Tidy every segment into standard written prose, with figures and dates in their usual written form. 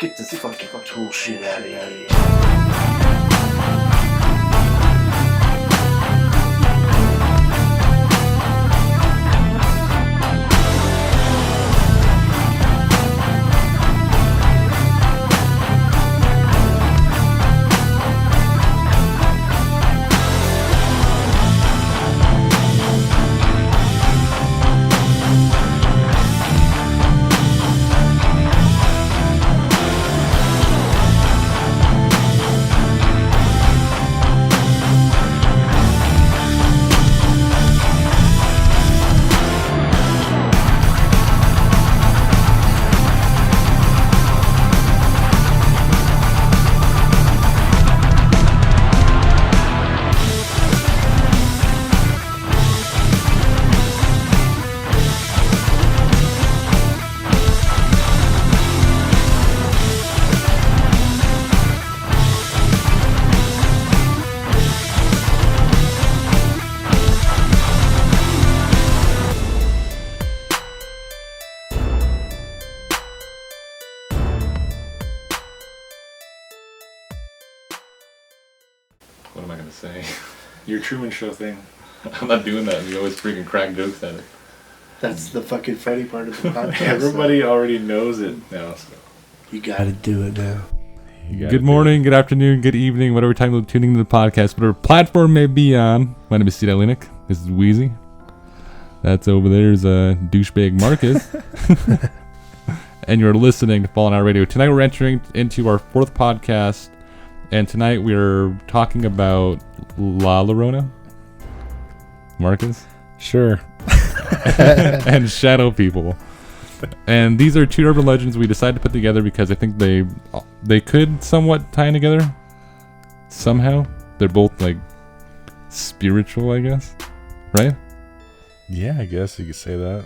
Get this fucking tool shit out of here. What am I gonna say? Your Truman Show thing. I'm not doing that. You always freaking crack jokes at it. That's the fucking funny part of the podcast. Everybody already knows it now. So. You gotta do it now. Good morning, good afternoon, good evening, whatever time you're tuning into the podcast, whatever platform may be on. My name is Cedar Linick. This is Wheezy. That's over there's douchebag Marcus. And you're listening to Fallen Out Radio. Tonight we're entering into our fourth podcast, and tonight we're talking about LLorona. Marcus? Sure. And Shadow People. And these are two urban legends we decided to put together because I think they could somewhat tie in together somehow. They're both like spiritual, I guess, right? Yeah, I guess you could say that.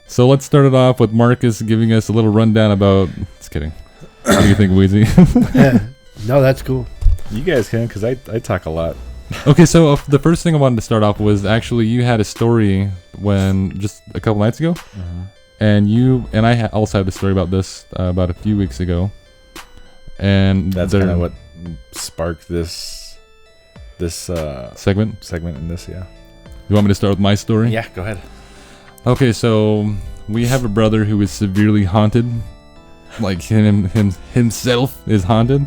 So let's start it off with Marcus giving us a little rundown about. Just kidding. What do you think, Wheezy? No, that's cool. You guys can, because I talk a lot. Okay, so the first thing I wanted to start off was actually you had a story when just a couple nights ago, and you and I also had a story about this about a few weeks ago, and That's kind of what sparked this segment. in this, yeah. You want me to start with my story? Yeah, go ahead. Okay, so we have a brother who is severely haunted, like himself is haunted,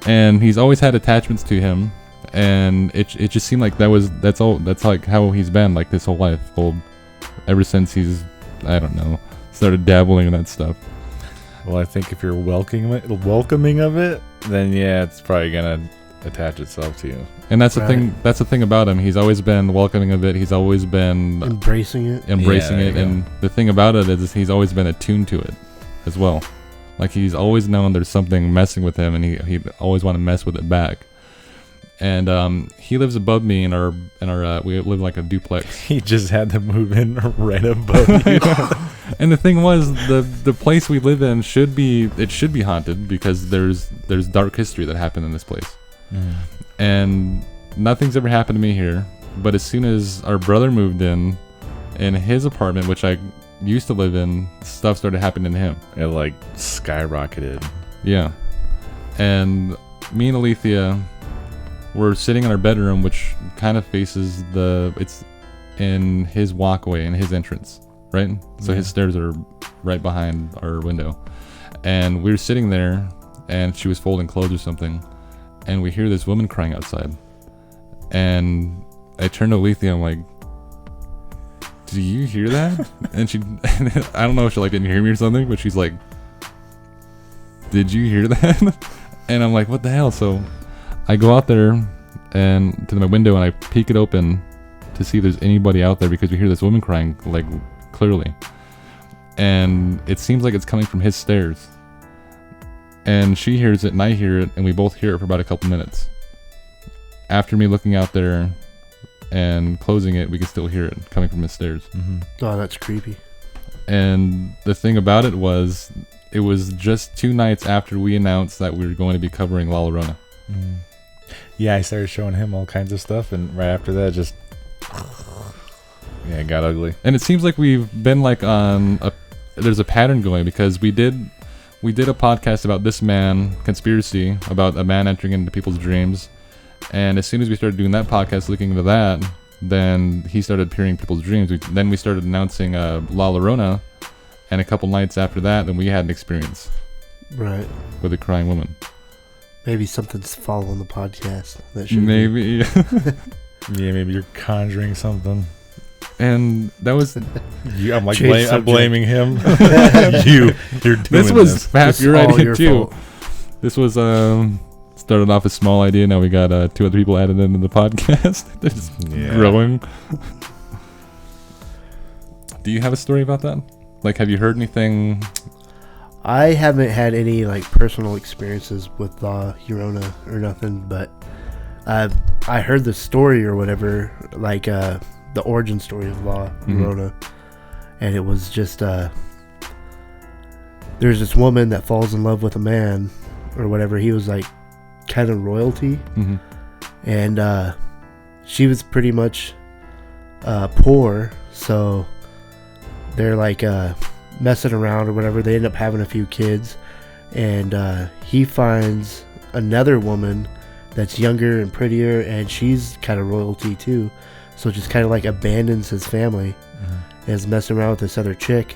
and he's always had attachments to him. And it just seemed like that's like how he's been like this whole life, ever since he's, I don't know, started dabbling in that stuff. Well, I think if you're welcoming of it, then yeah, it's probably gonna attach itself to you. And that's the thing. That's the thing about him. He's always been welcoming of it. He's always been Embracing it. Yeah, and the thing about it is he's always been attuned to it as well. Like he's always known there's something messing with him, and he always want to mess with it back. And he lives above me in our we live like a duplex. He just had to move in right above you. And the thing was, the place we live in should be haunted because there's dark history that happened in this place. And nothing's ever happened to me here, but as soon as our brother moved in his apartment, which I used to live in, stuff started happening to him. It like skyrocketed. Yeah. And me and Alethea we're sitting in our bedroom, which kind of faces it's in his walkway, in his entrance, right? So his stairs are right behind our window. And we were sitting there, and she was folding clothes or something, and we hear this woman crying outside. And I turned to Alethea, I'm like, do you hear that? And she, I don't know if she like didn't hear me or something, but she's like, did you hear that? And I'm like, what the hell? So I go out there and to my window and I peek it open to see if there's anybody out there because we hear this woman crying like clearly, and it seems like it's coming from his stairs. And she hears it and I hear it, and we both hear it for about a couple minutes. After me looking out there and closing it, we can still hear it coming from his stairs. Oh, that's creepy. And the thing about it was just 2 nights after we announced that we were going to be covering LLorona. Yeah, I started showing him all kinds of stuff, and right after that, just it got ugly. And it seems like we've been like there's a pattern going because we we did a podcast about this man conspiracy about a man entering into people's dreams, and as soon as we started doing that podcast, looking into that, then he started appearing in people's dreams. Then we started announcing La Llorona, and a couple nights after that, then we had an experience Right. with a crying woman. Maybe something's following the podcast. That should Maybe. Yeah, maybe you're conjuring something. And that was I'm like Change I'm subject. blaming him. You're doing this was half It's your all idea your too. fault. This was started off a small idea. Now we got 2 other people added into the podcast. They're just growing. Do you have a story about that? Like, have you heard anything? I haven't had any like personal experiences with Llorona or nothing, but I heard the story or whatever, like the origin story of Llorona, and it was just there's this woman that falls in love with a man or whatever. He was like kind of royalty, and she was pretty much poor, so they're like messing around or whatever. They end up having a few kids, and he finds another woman that's younger and prettier, and she's kind of royalty too, so just kind of like abandons his family and is messing around with this other chick.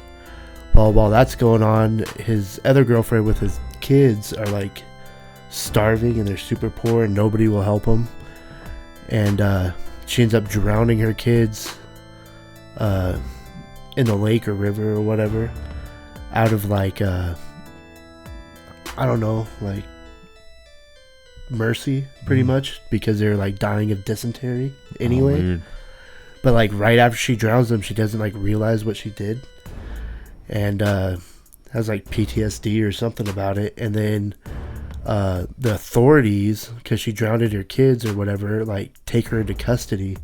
While that's going on, his other girlfriend with his kids are like starving and they're super poor and nobody will help them, and she ends up drowning her kids in the lake or river or whatever, out of like I don't know, like mercy pretty much, because they're like dying of dysentery anyway. Oh, weird. But like right after she drowns them, she doesn't like realize what she did, and has like PTSD or something about it. And then the authorities, because she drowned her kids or whatever, like take her into custody,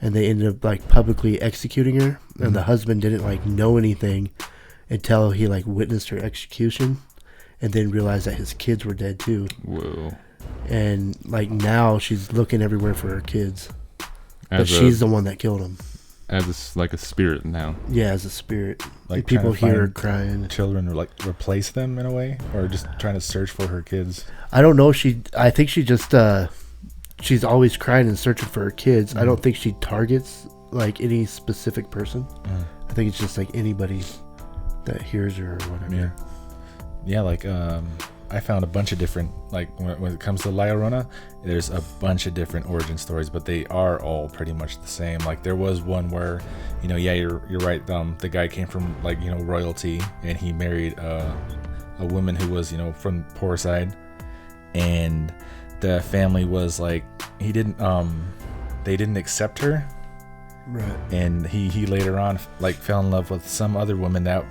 and they ended up like publicly executing her. And the husband didn't like know anything until he like witnessed her execution, and then realized that his kids were dead too. Whoa. And like now she's looking everywhere for her kids, but As she's the one that killed him. like a spirit now. Yeah, as a spirit. Like People trying to hear her find crying. children, or like replace them in a way, or just trying to search for her kids. I don't know. I think she just she's always crying and searching for her kids. I don't think she targets like any specific person. I think it's just like anybody that hears her or whatever. Yeah, like I found a bunch of different, like when it comes to La Llorona, there's a bunch of different origin stories, but they are all pretty much the same. Like there was one where, you're right. The guy came from like royalty, and he married a woman who was from poor side, and the family was like they didn't accept her. Right. And he later on like fell in love with some other woman that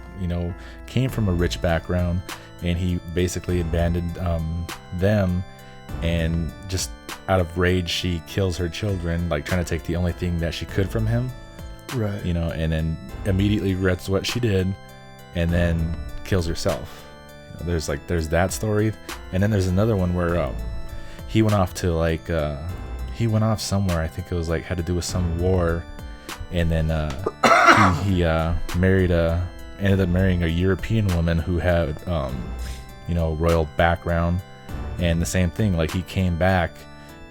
came from a rich background, and he basically abandoned them, and just out of rage she kills her children, like trying to take the only thing that she could from him. Right. And then immediately regrets what she did, and then kills herself. There's that story, and then there's another one where he went off to he went off somewhere. I think it was like had to do with some war, and then he ended up marrying a European woman who had royal background, and the same thing, like he came back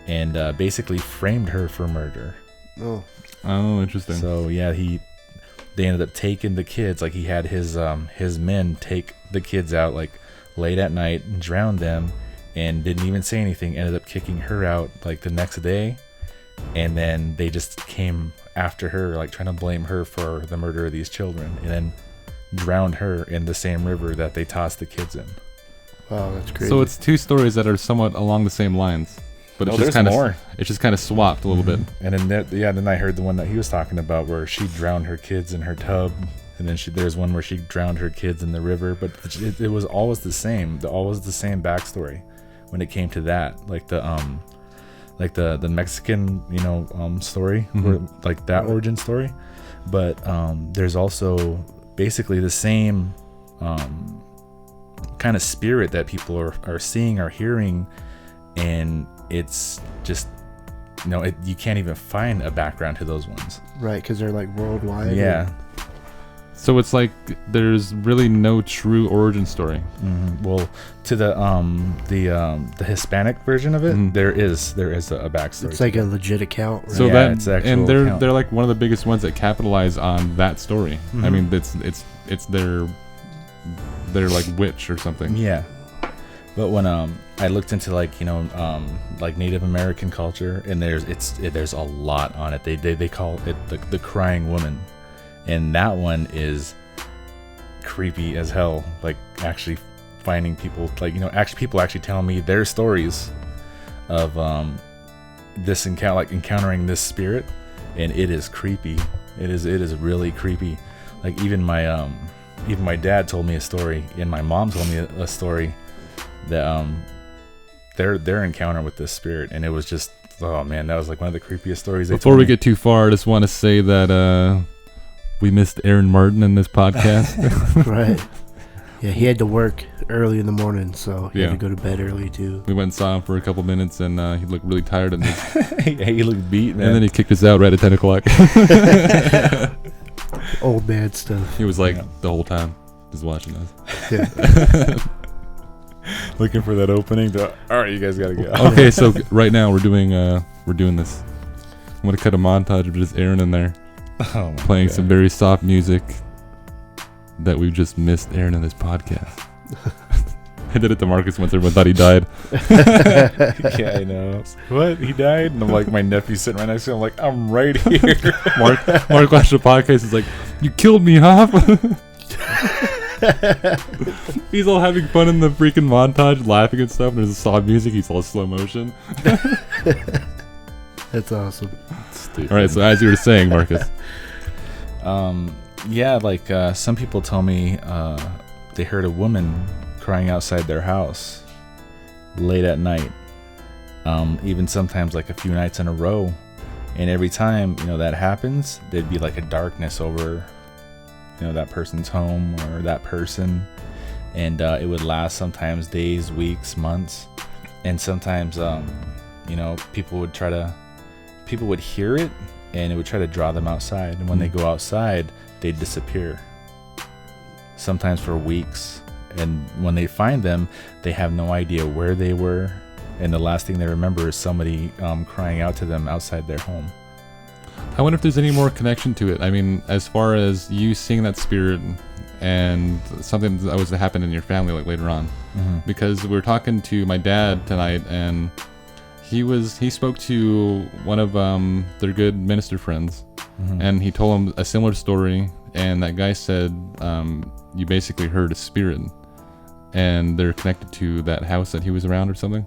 and basically framed her for murder. Oh, interesting. So yeah, they ended up taking the kids. Like he had his men take the kids out like late at night and drowned them, and didn't even say anything. Ended up kicking her out like the next day, and then they just came after her, like trying to blame her for the murder of these children, and then drowned her in the same river that they tossed the kids in. Wow, that's crazy. So it's 2 stories that are somewhat along the same lines, but it's just kind of it's just kind of swapped a little bit. And then then I heard the one that he was talking about where she drowned her kids in her tub, and then there's one where she drowned her kids in the river. But it was always the same, backstory when it came to that, like the Mexican story, or like that origin story. But there's also basically the same kind of spirit that people are seeing or hearing, and it's just you can't even find a background to those ones. Right, because they're like worldwide. Yeah. So it's like there's really no true origin story. Well, to the Hispanic version of it, there is a backstory. It's like a legit account. Right? So Yeah, that it's actual and they're account. they're like one of the biggest ones that capitalize on that story. I mean, it's their like witch or something. Yeah. But when I looked into like like Native American culture, and there's a lot on it. They call it the crying woman, and that one is creepy as hell. Like actually finding people, like people actually telling me their stories of this encountering this spirit, and it is creepy. It is really creepy. Like even my dad told me a story, and my mom told me a story that their encounter with this spirit, and it was just, oh man, that was like one of the creepiest stories. Before we get too far, I just want to say that we missed Aaron Martin in this podcast. Right. Yeah, he had to work early in the morning, so he had to go to bed early too. We went and saw him for a couple minutes, and he looked really tired, and he looked beat, man. And then he kicked us out right at 10 o'clock. Old man stuff. He was like the whole time just watching us. Yeah. Looking for that opening. All right, you guys gotta go. Okay, so right now we're doing this. I'm gonna cut a montage of just Aaron in there playing some very soft music that we've just missed Aaron in this podcast. I did it to Marcus once. Everyone thought he died. Yeah, I know. What? He died? And I'm like, my nephew's sitting right next to him. I'm like, I'm right here. Mark watched the podcast. He's like, "You killed me, huh?" He's all having fun in the freaking montage, laughing and stuff. And there's a soft music. He's all slow motion. That's awesome. All right. So as you were saying, Marcus. Yeah, like some people tell me they heard a woman crying outside their house late at night, even sometimes like a few nights in a row, and every time that happens, there'd be like a darkness over that person's home or that person, and it would last sometimes days, weeks, months, and sometimes people would hear it, and it would try to draw them outside, and when they go outside, they'd disappear, sometimes for weeks. And when they find them, they have no idea where they were, and the last thing they remember is somebody crying out to them outside their home. I wonder if there's any more connection to it. I mean, as far as you seeing that spirit and something that was to happen in your family like later on, because we were talking to my dad tonight, and he spoke to one of their good minister friends, and he told him a similar story, and that guy said you basically heard a spirit, and they're connected to that house that he was around or something,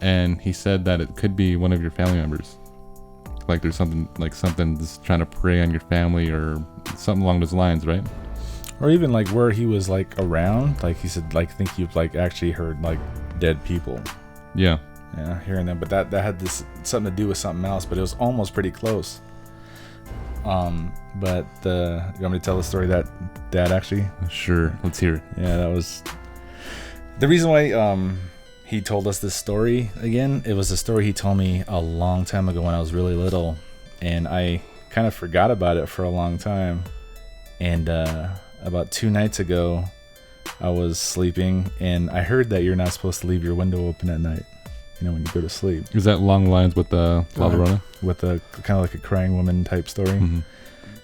and he said that it could be one of your family members, like there's something's trying to prey on your family or something along those lines, right? Or even like where he was like around, like he said, like think you've like actually heard like dead people. Yeah, hearing them, but that had this something to do with something else, but it was almost pretty close. But you want me to tell the story that Dad actually? Sure, let's hear it. Yeah, that was the reason why he told us this story again. It was a story he told me a long time ago when I was really little, and I kind of forgot about it for a long time. And about 2 nights ago, I was sleeping, and I heard that you're not supposed to leave your window open at night, when you go to sleep. Is that along the lines with the LLorona? With a kind of like a crying woman type story.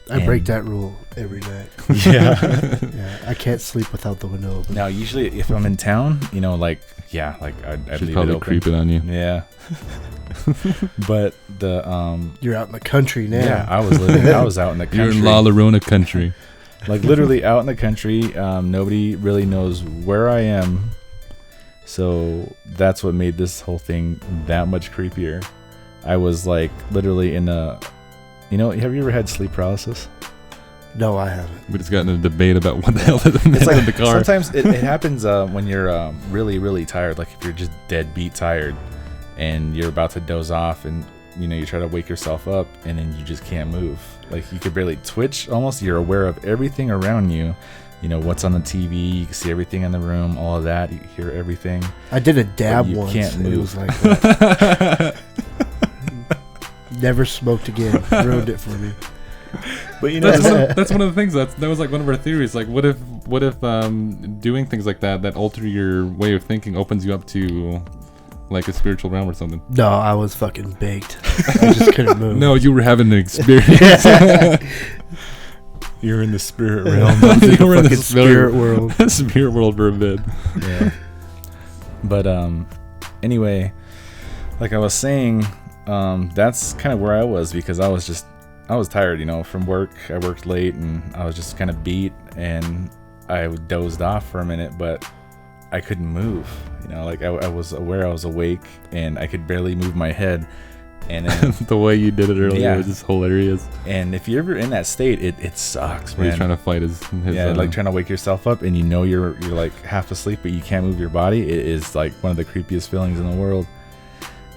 I break that rule every night. Yeah. Yeah, I can't sleep without the window open. Now, usually if I'm in town, I'd She's leave it probably open. creeping on you. Yeah. But the You're out in the country now. yeah, I was out in the country. You're in LLorona country. Like literally out in the country. Nobody really knows where I am. So that's what made this whole thing that much creepier. I was like literally in a, have you ever had sleep paralysis? No, I haven't. We just got in a debate about what the hell is It's like in the car. sometimes it happens when you're really, really tired. Like if you're just deadbeat tired and you're about to doze off, and you try to wake yourself up, and then you just can't move. Like you could barely twitch. Almost, you're aware of everything around you. What's on the TV. You can see everything in the room. All of that. You can hear everything. I did a dab you once. can't move. It was like that. Never smoked again. Ruined it for me. But you know, That's one of the things. That was like one of our theories. Like, what if doing things like that alter your way of thinking opens you up to like a spiritual realm or something? No, I was fucking baked. I just couldn't move. No, you were having an experience. you're in the spirit realm. You were in the spirit world. Spirit world for a bit. Yeah. But anyway, like I was saying, that's kind of where I was, because I was tired, you know, from work. I worked late and I was just kind of beat, and I dozed off for a minute, but I couldn't move. You know, like I was aware I was awake and I could barely move my head. And then, the way you did it earlier was just hilarious. And if you're ever in that state, it sucks, Where man. he's trying to fight his like trying to wake yourself up, and you know you're like half asleep, but you can't move your body. It is like one of the creepiest feelings in the world.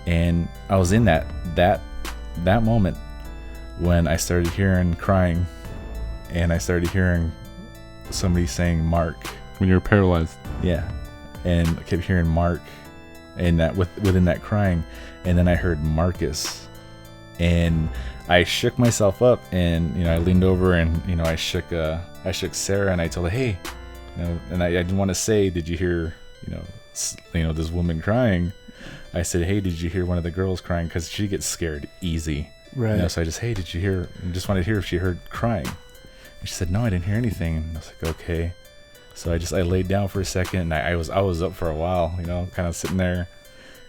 And I was in that moment when I started hearing crying, and I started hearing somebody saying Mark. When you're paralyzed. Yeah. And I kept hearing Mark, and that within that crying, and then I heard Marcus, and I shook myself up, and you know I leaned over, and you know I shook Sarah, and I told her, hey, you know, and I didn't want to say, did you hear you know this woman crying? I said, hey, did you hear one of the girls crying? Because she gets scared easy. Right. You know, so I just, hey, did you hear? I just wanted to hear if she heard crying. And she said, no, I didn't hear anything. And I was like, okay. So I laid down for a second, and I was up for a while, you know, kind of sitting there,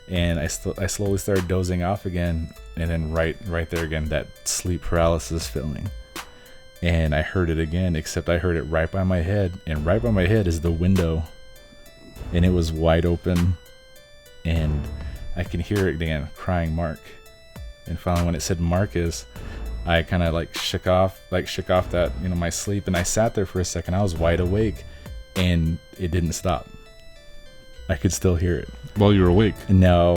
and I slowly started dozing off again, and then right there again, that sleep paralysis feeling, and I heard it again, except I heard it right by my head, and right by my head is the window, and it was wide open, and I can hear it again crying Mark, and finally when it said Marcus, I kind of like shook off that, you know, my sleep, and I sat there for a second. I was wide awake. And it didn't stop. I could still hear it while you were awake. No,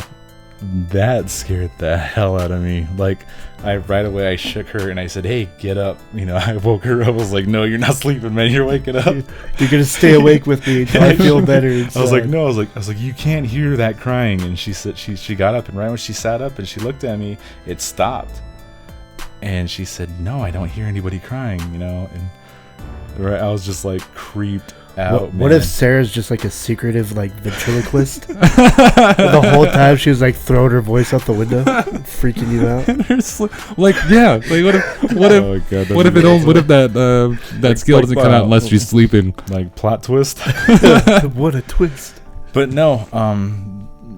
that scared the hell out of me. Like, right away I shook her and I said, hey, get up. You know, I woke her up. I was like, no, you're not sleeping, man. You're waking up. You're gonna stay awake with me until I feel better inside. I was like, no. I was like, you can't hear that crying. And she said, she got up, and right when she sat up and she looked at me, it stopped. And she said, no, I don't hear anybody crying. You know, and right, I was just like creeped out. What if Sarah's just like a secretive like ventriloquist? The whole time she was like throwing her voice out the window, freaking you out. Like what if that skill doesn't come out unless she's sleeping? Like plot twist. What a twist! But no,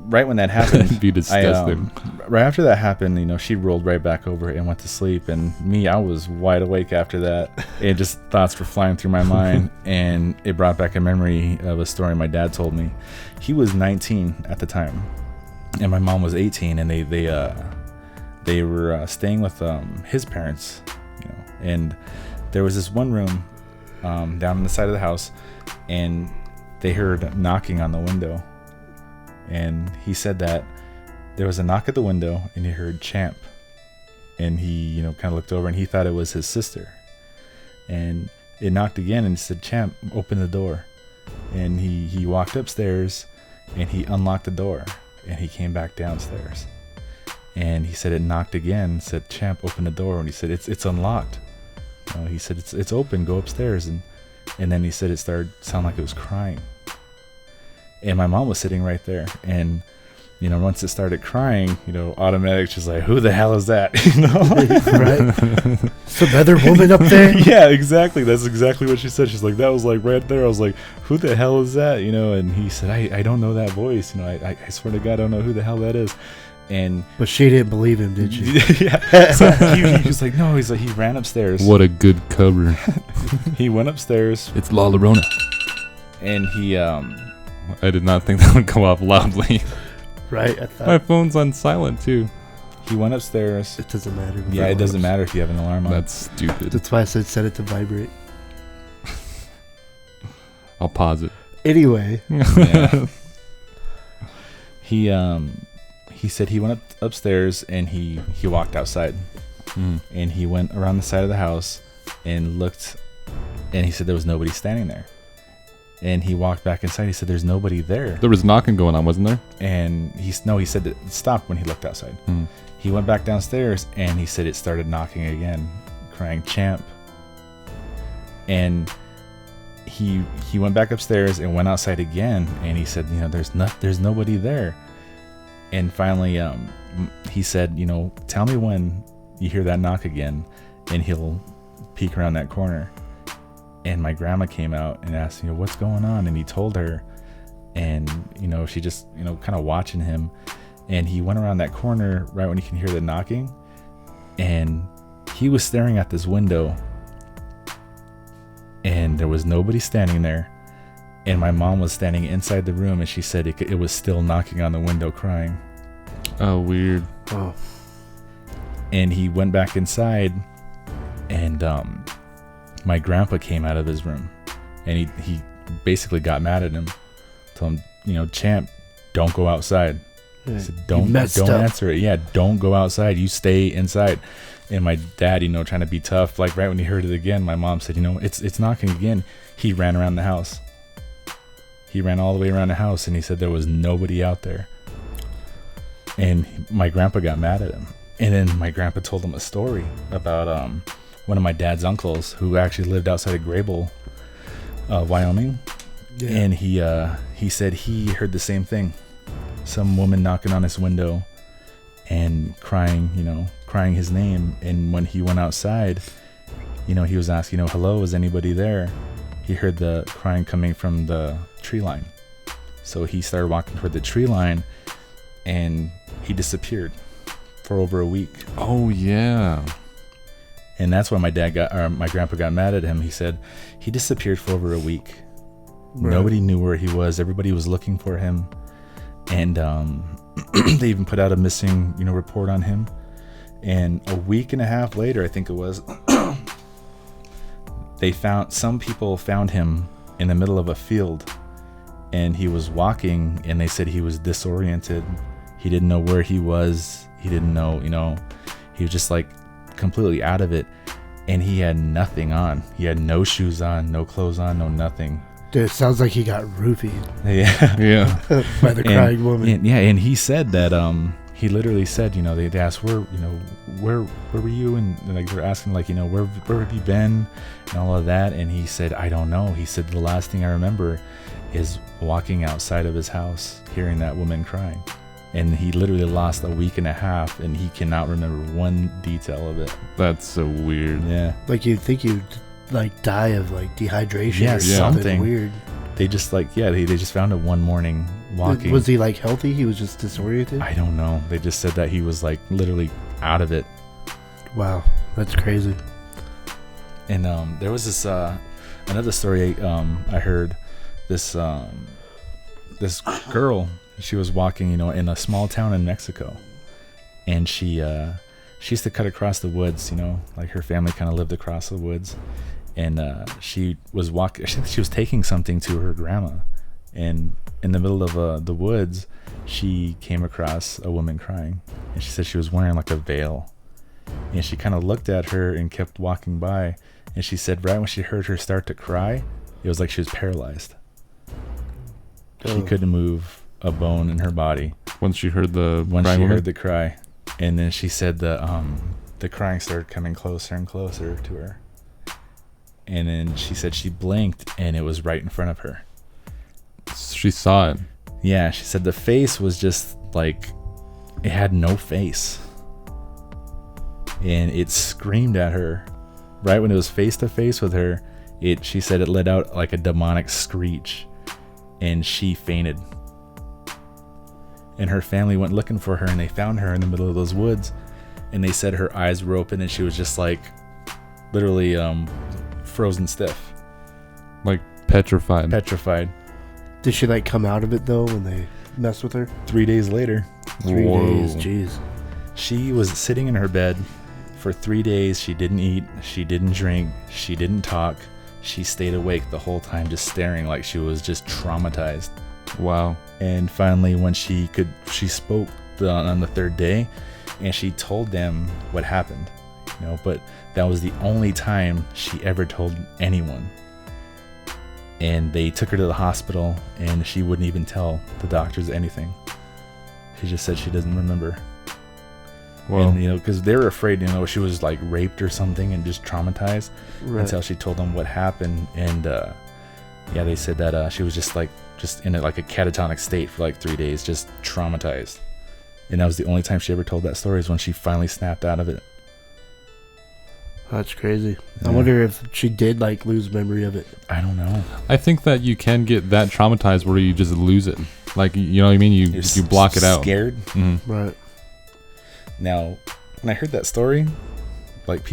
right when that happened, it'd be disgusting. Right after that happened, you know, she rolled right back over and went to sleep, and me, I was wide awake after that. It just thoughts were flying through my mind, and it brought back a memory of a story my dad told me. He was 19 at the time, and my mom was 18, and they were staying with his parents, you know, and there was this one room down on the side of the house, and they heard knocking on the window. And he said that there was a knock at the window, and he heard Champ, and he, you know, kind of looked over, and he thought it was his sister, and it knocked again, and he said, Champ, open the door. And he walked upstairs, and he unlocked the door, and he came back downstairs, and he said it knocked again, said, Champ, open the door. And he said, it's unlocked. He said, it's open, go upstairs. And then he said it started sound like it was crying. And my mom was sitting right there, and you know, once it started crying, you know, automatic, she's like, who the hell is that? You know, right? Some other woman up there? Yeah, exactly. That's exactly what she said. She's like, that was like right there. I was like, who the hell is that? You know, and he said, I don't know that voice. You know, I swear to God, I don't know who the hell that is. But she didn't believe him, did she? Yeah. So he was like, no. He's like, he ran upstairs. What a good cover. He went upstairs. It's LLorona. And he I did not think that would go off loudly. Right? I thought my phone's on silent too. He went upstairs. It doesn't matter. Yeah, it doesn't matter if you have an alarm on. That's stupid. That's why I said set it to vibrate. I'll pause it. Anyway. Yeah. He said he went upstairs and he walked outside. And he went around the side of the house and looked, and he said there was nobody standing there. And he walked back inside. He said there's nobody there. There was knocking going on, wasn't there? And he said it stopped when he looked outside. He went back downstairs and he said it started knocking again, crying, "Champ." And he went back upstairs and went outside again, and he said, there's nobody there. And finally, he said, "Tell me when you hear that knock again," and he'll peek around that corner. And my grandma came out and asked, "What's going on?" And he told her, and she just kind of watching him, and he went around that corner right when he can hear the knocking, and he was staring at this window, and there was nobody standing there, and my mom was standing inside the room, and she said it was still knocking on the window, crying. Oh, weird. Oh. And he went back inside, and my grandpa came out of his room, and he basically got mad at him, told him, "Champ, don't go outside." He said, don't answer it. Yeah, don't go outside. You stay inside. And my dad, trying to be tough, like right when he heard it again, my mom said, it's knocking again. He ran around the house. He ran all the way around the house, and he said there was nobody out there. And my grandpa got mad at him. And then my grandpa told him a story about one of my dad's uncles who actually lived outside of Grable, Wyoming. Yeah. And he said he heard the same thing. Some woman knocking on his window and crying his name. And when he went outside, he was asking, "Hello, is anybody there?" He heard the crying coming from the tree line. So he started walking toward the tree line, and he disappeared for over a week. Oh, yeah. And that's why my grandpa got mad at him. He said he disappeared for over a week. Right. Nobody knew where he was. Everybody was looking for him. And they even put out a missing, report on him. And a week and a half later, I think it was, some people found him in the middle of a field, and he was walking, and they said he was disoriented. He didn't know where he was. He didn't know, he was just like completely out of it. And he had nothing on. He had no shoes on, no clothes on, no nothing. Dude, it sounds like he got roofied. Yeah. By the crying woman. And he said that he literally said, they asked where were you, and like they're asking where have you been and all of that, and he said, "I don't know." He said, "The last thing I remember is walking outside of his house, hearing that woman crying." And he literally lost a week and a half, and he cannot remember one detail of it. That's so weird. Yeah. Like you'd think you'd die of dehydration or something weird. They just they just found him one morning walking. Was he healthy? He was just disoriented? I don't know. They just said that he was literally out of it. Wow, that's crazy. And there was this another story I heard. This girl, she was walking, in a small town in Mexico, and she used to cut across the woods, her family kind of lived across the woods. And she was she was taking something to her grandma, and in the middle of the woods, she came across a woman crying, and she said she was wearing a veil, and she kind of looked at her and kept walking by, and she said right when she heard her start to cry, it was like she was paralyzed. She couldn't move a bone in her body Once she heard the cry, and then she said the crying started coming closer and closer to her. And then she said she blinked, and it was right in front of her. She saw it. Yeah, she said the face was just it had no face. And it screamed at her. Right when it was face to face with her, she said it let out a demonic screech, and she fainted. And her family went looking for her, and they found her in the middle of those woods, and they said her eyes were open, and she was just literally frozen stiff, petrified. Did she come out of it though when they messed with her? 3 days later. 3 days, jeez. She was sitting in her bed for 3 days. She didn't eat, she didn't drink, she didn't talk. She stayed awake the whole time, just staring like she was just traumatized. Wow. And finally, when she spoke on the third day, and she told them what happened, but that was the only time she ever told anyone. And they took her to the hospital, and she wouldn't even tell the doctors anything. She just said she doesn't remember. Well, And, because they were afraid, she was like raped or something and just traumatized until she told them what happened. And they said that she was just in like a catatonic state for like 3 days, just traumatized. And that was the only time she ever told that story, is when she finally snapped out of it. That's crazy. Yeah. I wonder if she did like lose memory of it. I don't know. I think that you can get that traumatized where you just lose it. Like, you know what I mean? You block it out. Scared. Mm-hmm. Right. Now, when I heard that story, like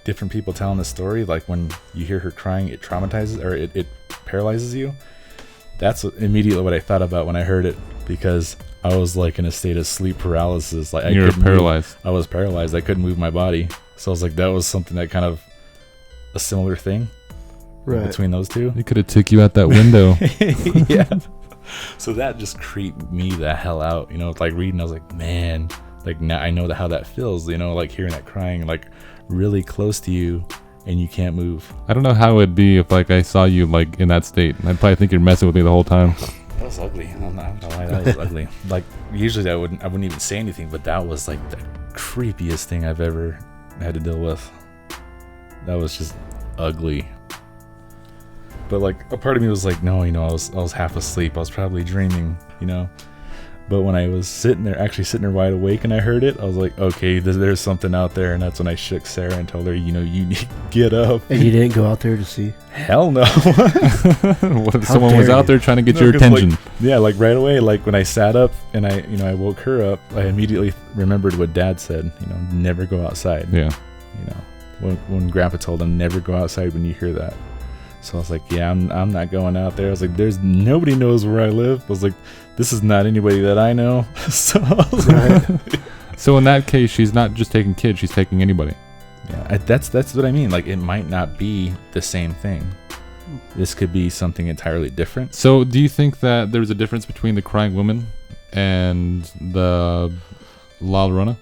different people telling the story, like when you hear her crying, it traumatizes, or it paralyzes you. That's immediately what I thought about when I heard it, because I was like in a state of sleep paralysis. Like You were paralyzed. I was paralyzed. I couldn't move my body. So I was like, that was something that kind of a similar thing between those two. It could have took you out that window. Yeah. So that just creeped me the hell out. Like reading, I was like, man, like now I know how that feels. Like hearing that crying, like really close to you, and you can't move. I don't know how it'd be if like I saw you like in that state. I'd probably think you're messing with me the whole time. That was ugly. I'm not gonna lie, that was ugly. Like usually I wouldn't even say anything, but that was like the creepiest thing I've ever had to deal with. That was just ugly. But like a part of me was like, no, I was half asleep. I was probably dreaming, But when I was actually sitting there wide awake, and I heard it, I was like, okay, there's something out there. And that's when I shook Sarah and told her, you need to get up. And you didn't go out there to see? Hell no. What if someone was out there trying to get your attention? Like right away, like when I sat up and I woke her up, I immediately remembered what Dad said, never go outside. Yeah. When Grandpa told him, never go outside when you hear that. So I was like, yeah, I'm not going out there. I was like, there's nobody knows where I live. I was like, this is not anybody that I know. So I was like, So in that case, she's not just taking kids, she's taking anybody. yeah, that's what I mean. Like, it might not be the same thing. This could be something entirely different. So do you think that there's a difference between the crying woman and the La Llorona?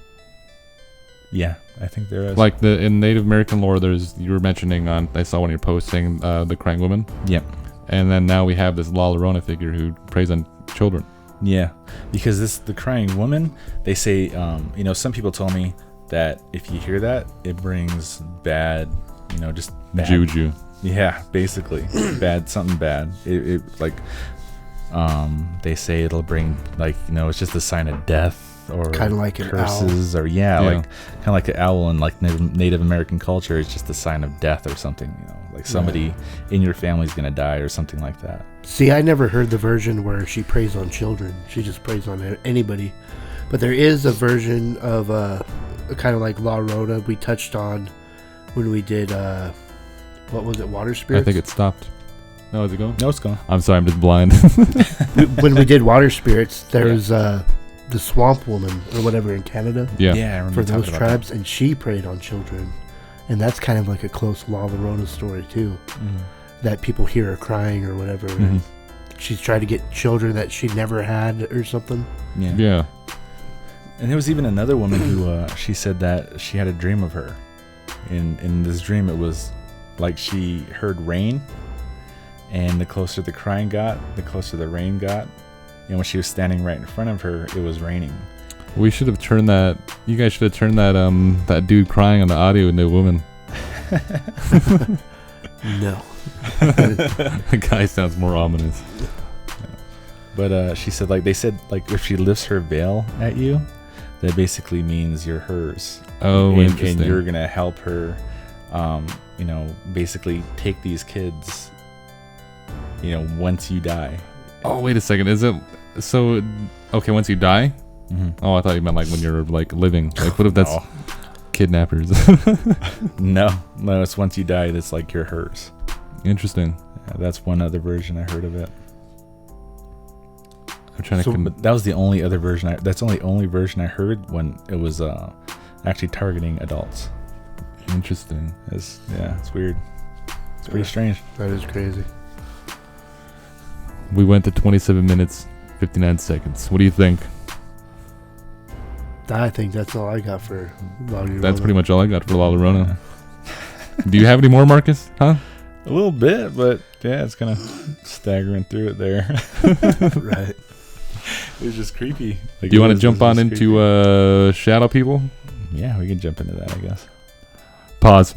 Yeah, I think there is. Like in Native American lore, you were mentioning I saw one of your posts saying the crying woman. Yeah. And then now we have this La Llorona figure who preys on children. Yeah, because the crying woman, they say, some people told me that if you hear that, it brings bad, just bad. Juju. Yeah, basically something bad. It they say it'll bring it's just a sign of death, or kind of like curses, an owl. or like kind of like an owl in like Native American culture. It's just a sign of death or something. Like somebody in your family's gonna die or something like that. See, I never heard the version where she preys on children. She just preys on anybody. But there is a version of kind of like La Llorona we touched on when we did what was it, water spirits? I think it stopped. No, is it going? No, it's gone. I'm sorry, I'm just blind. When we did water spirits, there's the swamp woman or whatever in Canada. Yeah. Yeah, I remember For those talking tribes, and she preyed on children. And that's kind of like a close La Llorona story too. Mm-hmm. That people hear her crying or whatever. Mm-hmm. And she's trying to get children that she never had or something. Yeah. And there was even another woman who she said that she had a dream of her. In this dream, it was like she heard rain, and the closer the crying got, the closer the rain got. And when she was standing right in front of her, it was raining. We should have turned that. You guys should have turned that dude crying on the audio into a woman. No. The guy sounds more ominous. But she said, they said, if she lifts her veil at you, that basically means you're hers. Oh, and interesting. you're gonna help her, basically take these kids, once you die. Oh, wait a second. Is it so? Okay, once you die. Mm-hmm. Oh, I thought you meant like when you're like living. Like, what if that's kidnappers? No, it's once you die. That's like you're hers. Interesting. Yeah, that's one other version I heard of it. I'm trying to. But that was the only other version. That's the only version I heard when it was actually targeting adults. Interesting. It's weird. It's pretty strange. That is crazy. We went to 27 minutes, 59 seconds. What do you think? I think that's all I got for La Llorona. That's pretty much all I got for La Llorona. Do you have any more, Marcus? Huh? A little bit, but yeah, it's kind of staggering through it there. Right. It was just creepy. Like, Do you want to jump on into Shadow People? Yeah, we can jump into that, I guess. Pause.